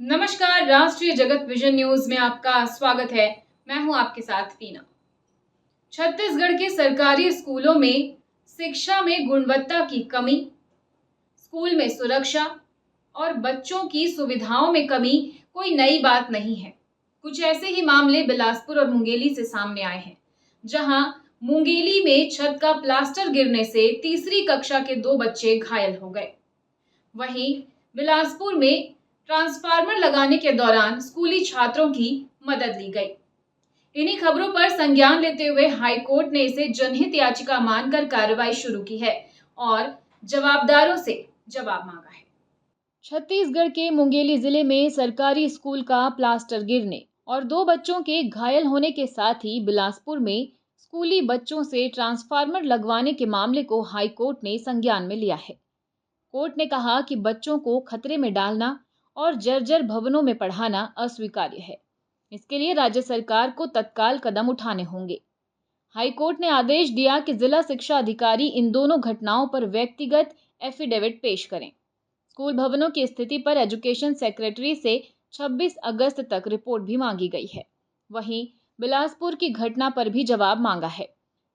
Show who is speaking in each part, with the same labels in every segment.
Speaker 1: नमस्कार, राष्ट्रीय जगत विजन न्यूज में आपका स्वागत है। मैं हूं आपके साथ टीना। छत्तीसगढ़ के सरकारी स्कूलों में शिक्षा में गुणवत्ता की कमी, स्कूल में सुरक्षा और बच्चों की सुविधाओं में कमी कोई नई बात नहीं है। कुछ ऐसे ही मामले बिलासपुर और मुंगेली से सामने आए हैं, जहां मुंगेली में छत का प्लास्टर गिरने से तीसरी कक्षा के 2 बच्चे घायल हो गए। वहीं बिलासपुर में ट्रांसफार्मर लगाने के दौरान स्कूली छात्रों की मदद ली गई। इन्हीं खबरों पर संज्ञान लेते हुए हाई कोर्ट ने इसे जनहित याचिका मानकर कार्रवाई शुरू की है और जवाबदारों से जवाब मांगा है। छत्तीसगढ़ के मुंगेली जिले में सरकारी स्कूल का प्लास्टर गिरने और 2 बच्चों के घायल होने के साथ ही बिलासपुर में स्कूली बच्चों से ट्रांसफार्मर लगवाने के मामले को हाई कोर्ट ने संज्ञान में लिया है। कोर्ट ने कहा कि बच्चों को खतरे में डालना और जर्जर भवनों में पढ़ाना अस्वीकार्य है। इसके लिए राज्य सरकार को तत्काल कदम उठाने होंगे। हाईकोर्ट ने आदेश दिया कि जिला शिक्षा अधिकारी इन दोनों घटनाओं पर व्यक्तिगत एफिडेविट पेश करें। स्कूल भवनों की स्थिति पर एजुकेशन सेक्रेटरी से 26 अगस्त तक रिपोर्ट भी मांगी गई है। वहीं बिलासपुर की घटना पर भी जवाब मांगा है।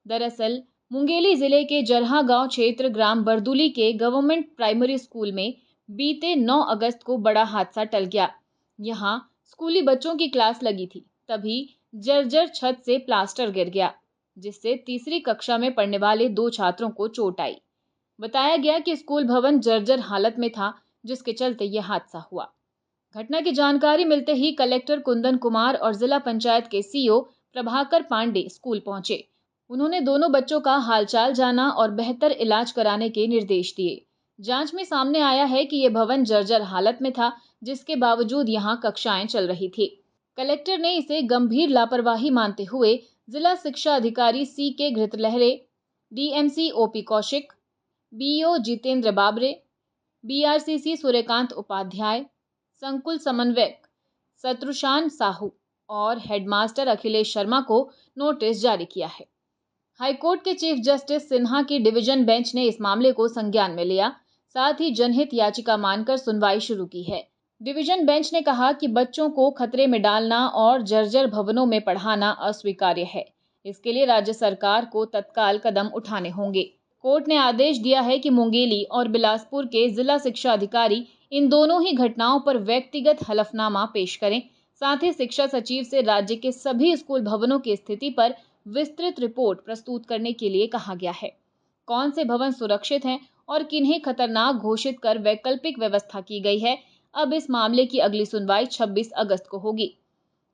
Speaker 1: दरअसल मुंगेली जिले के जरहा गांव क्षेत्र ग्राम बरदुली के गवर्नमेंट प्राइमरी स्कूल में बीते 9 अगस्त को बड़ा हादसा टल गया। यहां स्कूली बच्चों की क्लास लगी थी, तभी जर्जर छत से प्लास्टर गिर गया, जिससे तीसरी कक्षा में पढ़ने वाले 2 छात्रों को चोट आई। बताया गया कि स्कूल भवन जर्जर हालत में था, जिसके चलते यह हादसा हुआ। घटना की जानकारी मिलते ही कलेक्टर कुंदन कुमार और जिला पंचायत के सीईओ प्रभाकर पांडे स्कूल पहुंचे। उन्होंने दोनों बच्चों का हालचाल जाना और बेहतर इलाज कराने के निर्देश दिए। जांच में सामने आया है कि यह भवन जर्जर हालत में था, जिसके बावजूद यहां कक्षाएं चल रही थी। कलेक्टर ने इसे गंभीर लापरवाही मानते हुए जिला शिक्षा अधिकारी CK Ghritlahare, DMC OP Kaushik, BO Jitendra बाबरे, BRCC सूर्यकांत उपाध्याय, संकुल समन्वयक शत्रुशान साहू और हेडमास्टर अखिलेश शर्मा को नोटिस जारी किया है। हाईकोर्ट के चीफ जस्टिस सिन्हा की डिवीजन बेंच ने इस मामले को संज्ञान में लिया, साथ ही जनहित याचिका मानकर सुनवाई शुरू की है। डिवीजन बेंच ने कहा कि बच्चों को खतरे में डालना और जर्जर भवनों में पढ़ाना अस्वीकार्य है। इसके लिए राज्य सरकार को तत्काल कदम उठाने होंगे। कोर्ट ने आदेश दिया है कि मुंगेली और बिलासपुर के जिला शिक्षा अधिकारी इन दोनों ही घटनाओं पर व्यक्तिगत हलफनामा पेश करें। साथ ही शिक्षा सचिव से राज्य के सभी स्कूल भवनों की स्थिति पर विस्तृत रिपोर्ट प्रस्तुत करने के लिए कहा गया है। कौन से भवन सुरक्षित हैं और किन्हें खतरनाक घोषित कर वैकल्पिक व्यवस्था की गई है, अब इस मामले की अगली सुनवाई 26 अगस्त को होगी।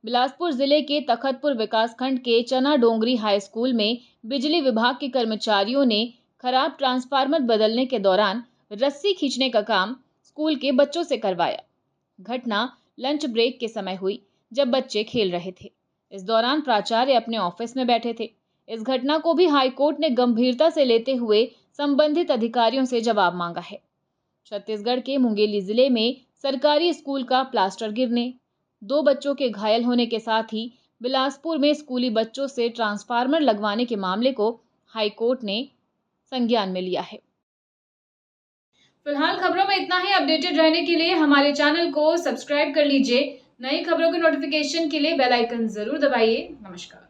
Speaker 1: बिलासपुर जिले के तखतपुर विकासखंड के चना डोंगरी हाई स्कूल में बिजली विभाग के कर्मचारियों ने खराब ट्रांसफार्मर बदलने के दौरान रस्सी खींचने का काम स्कूल के बच्चों से करवाया। घटना लंच ब्रेक के समय हुई, जब बच्चे खेल रहे थे। इस दौरान प्राचार्य अपने ऑफिस में बैठे थे। इस घटना को भी हाईकोर्ट ने गंभीरता से लेते हुए संबंधित अधिकारियों से जवाब मांगा है। छत्तीसगढ़ के मुंगेली जिले में सरकारी स्कूल का प्लास्टर गिरने, 2 बच्चों के घायल होने के साथ ही बिलासपुर में स्कूली बच्चों से ट्रांसफार्मर लगवाने के मामले को हाईकोर्ट ने संज्ञान में लिया है। फिलहाल खबरों में इतना ही। अपडेटेड रहने के लिए हमारे चैनल को सब्सक्राइब कर लीजिए। नई खबरों के नोटिफिकेशन के लिए बेल आइकन जरूर दबाइए। नमस्कार।